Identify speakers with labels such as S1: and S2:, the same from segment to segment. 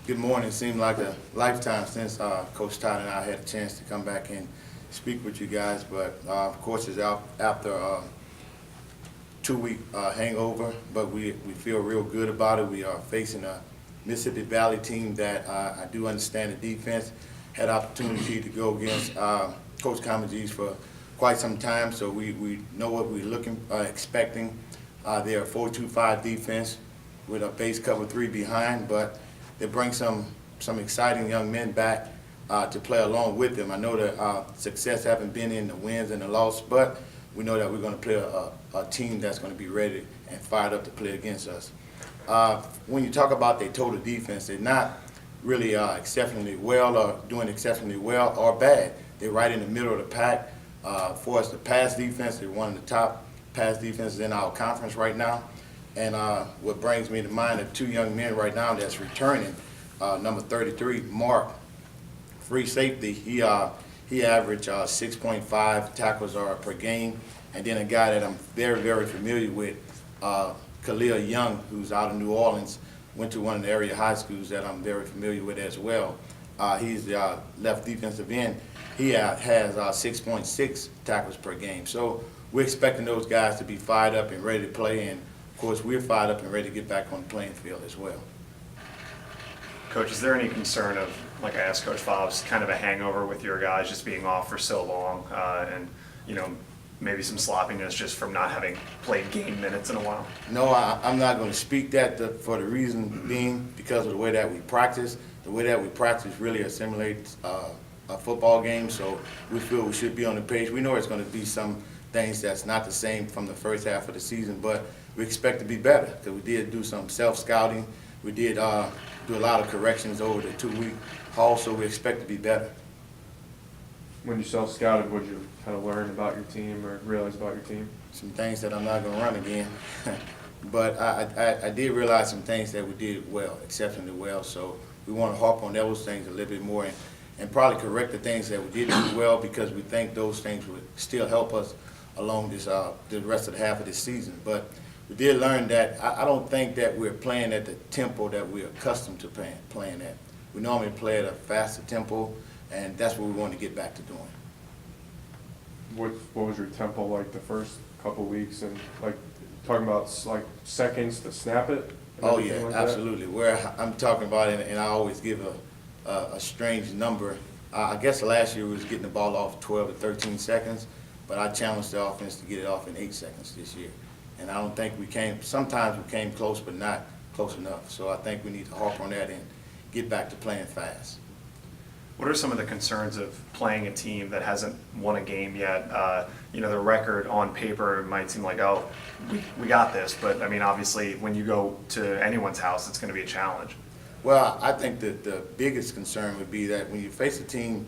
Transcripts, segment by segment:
S1: Good morning. It seemed like a lifetime since Coach Todd and I had a chance to come back and speak with you guys. But of course, it's out after a 2-week hangover, but we feel real good about it. We are facing a Mississippi Valley team that I do understand the defense. Had opportunity to go against Coach Comagese for quite some time, so we know what we're expecting. They're a 4-2-5 defense with a base cover 3 behind, but they bring some exciting young men back to play along with them. I know that success haven't been in the wins and the loss, but we know that we're going to play a team that's going to be ready and fired up to play against us. When you talk about their total defense, they're not really exceptionally well or doing exceptionally well or bad. They're right in the middle of the pack. For us, the pass defense, they're one of the top pass defenses in our conference right now. And what brings me to mind are 2 young men right now that's returning. Number 33, Mark, free safety. He averaged 6.5 tackles per game. And then a guy that I'm very, very familiar with, Khalil Young, who's out of New Orleans, went to one of the area high schools that I'm very familiar with as well. He's the left defensive end. He has 6.6 tackles per game. So we're expecting those guys to be fired up and ready to play. And of course, we're fired up and ready to get back on the playing field as well.
S2: Coach, is there any concern of, like I asked Coach Fobbs, kind of a hangover with your guys just being off for so long, and maybe some sloppiness just from not having played game minutes in a while?
S1: No, I'm not going to speak that for the reason being because of the way that we practice. The way that we practice really assimilates a football game, so we feel we should be on the page. We know it's going to be some things that's not the same from the first half of the season, but we expect to be better because we did do some self-scouting. We did do a lot of corrections over the 2-week haul, so we expect to be better.
S3: When you self-scouted, what did you kind of learn about your team or realize about your team?
S1: Some things that I'm not going to run again. But I did realize some things that we did well, exceptionally well, so we want to harp on those things a little bit more and probably correct the things that we didn't do well because we think those things would still help us along the rest of the half of this season. But we did learn that I don't think that we're playing at the tempo that we're accustomed to playing at. We normally play at a faster tempo, and that's what we want to get back to doing.
S3: What was your tempo like the first couple weeks, and like talking about like seconds to snap it?
S1: Oh yeah,
S3: like
S1: absolutely. Where I'm talking about it, and I always give a strange number. I guess last year we was getting the ball off 12 to 13 seconds, but I challenged the offense to get it off in 8 seconds this year. And I don't think sometimes we came close, but not close enough. So I think we need to harp on that and get back to playing fast.
S2: What are some of the concerns of playing a team that hasn't won a game yet? The record on paper might seem like, oh, we got this, but I mean, obviously, when you go to anyone's house, it's going to be a challenge.
S1: Well, I think that the biggest concern would be that when you face a team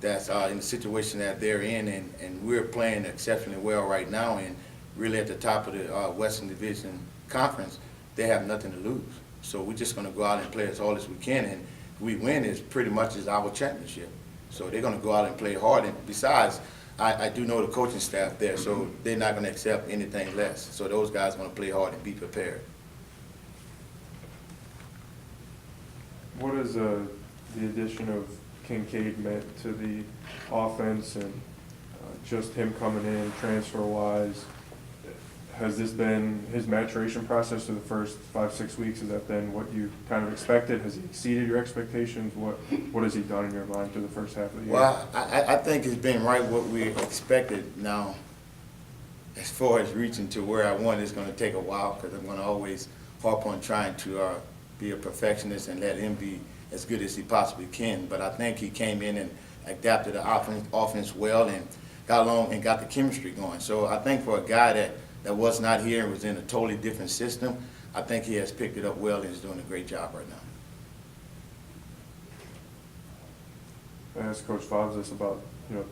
S1: that's in the situation that they're in, and we're playing exceptionally well right now, and really at the top of the Western Division Conference, they have nothing to lose. So we're just going to go out and play as hard as we can, and if we win, it's pretty much as our championship. So they're going to go out and play hard, and besides, I do know the coaching staff there, so they're not going to accept anything less. So those guys are going to play hard and be prepared.
S3: What has the addition of Kincaid meant to the offense, and just him coming in transfer-wise? Has this been his maturation process for the first 5-6 weeks? Has that been what you kind of expected? Has he exceeded your expectations? What has he done in your mind through the first half of the year?
S1: Well, I think it's been right what we expected. Now, as far as reaching to where I want, it's going to take a while because I'm going to always harp on trying to be a perfectionist and let him be as good as he possibly can. But I think he came in and adapted the offense well and got along and got the chemistry going. So I think for a guy that was not here and was in a totally different system, I think he has picked it up well and is doing a great job right now.
S3: I asked Coach Fobbs this about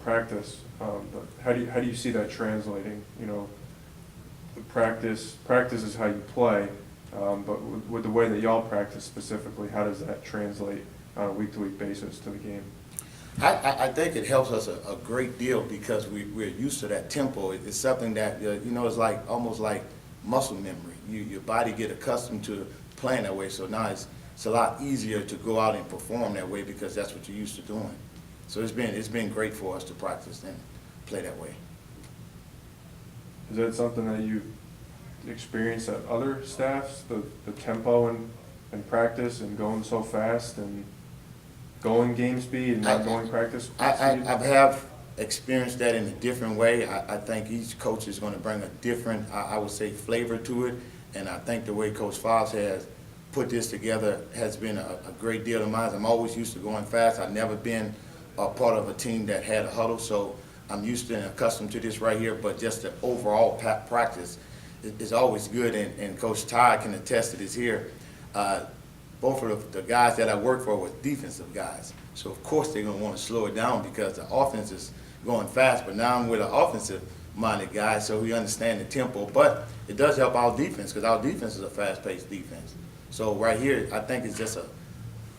S3: practice, but how do you see that translating? The practice is how you play, but with the way that y'all practice specifically, how does that translate on a week-to-week basis to the game?
S1: I think it helps us a great deal because we're used to that tempo. It's something that, it's like almost like muscle memory. Your body get accustomed to playing that way, so now it's a lot easier to go out and perform that way because that's what you're used to doing. So it's been great for us to practice and play that way.
S3: Is that something that you've experienced at other staffs, the tempo in practice and going so fast and going game speed and not going practice speed?
S1: I have experienced that in a different way. I think each coach is going to bring a different, I would say, flavor to it. And I think the way Coach Fox has put this together has been a great deal of mine. I'm always used to going fast. I've never been a part of a team that had a huddle, so I'm used to and accustomed to this right here. But just the overall practice is always good, and Coach Ty can attest to this here. Both of the guys that I work for were defensive guys, so of course they're going to want to slow it down because the offense is going fast. But now I'm with an offensive-minded guy, so we understand the tempo. But it does help our defense because our defense is a fast-paced defense. So right here, I think it's just a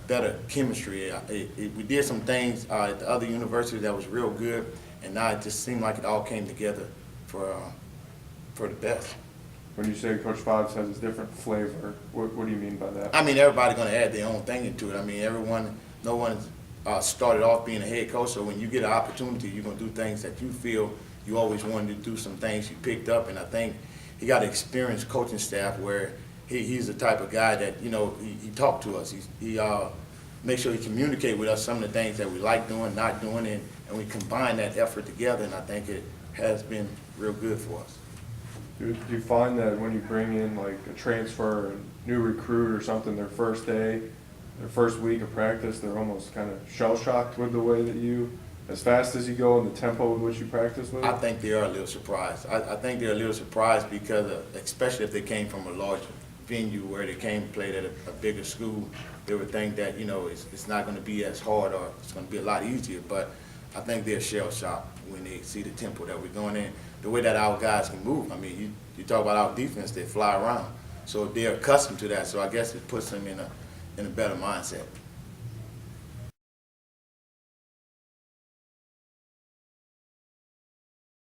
S1: better chemistry. We did some things at the other university that was real good, and now it just seemed like it all came together for the best.
S3: When you say Coach Fox has a different flavor, what do you mean by that?
S1: I mean, everybody's going to add their own thing into it. I mean, no one started off being a head coach, so when you get an opportunity, you're going to do things that you feel you always wanted to do, some things you picked up, and I think he got an experienced coaching staff where he's the type of guy that, you know, he talked to us. He make sure he communicate with us some of the things that we like doing, not doing, and we combine that effort together, and I think it has been real good for us.
S3: Do you find that when you bring in like a transfer, a new recruit or something, their first day, their first week of practice, they're almost kind of shell-shocked with the way that you, as fast as you go and the tempo with which you practice with?
S1: I think they are a little surprised. I think they're a little surprised because, especially if they came from a large venue where they came and played at a bigger school, they would think that, you know, it's not going to be as hard or it's going to be a lot easier. But I think they're shell-shocked when they see the tempo that we're going in, the way that our guys can move. I mean, you talk about our defense, they fly around. So they're accustomed to that. So I guess it puts them in a better mindset.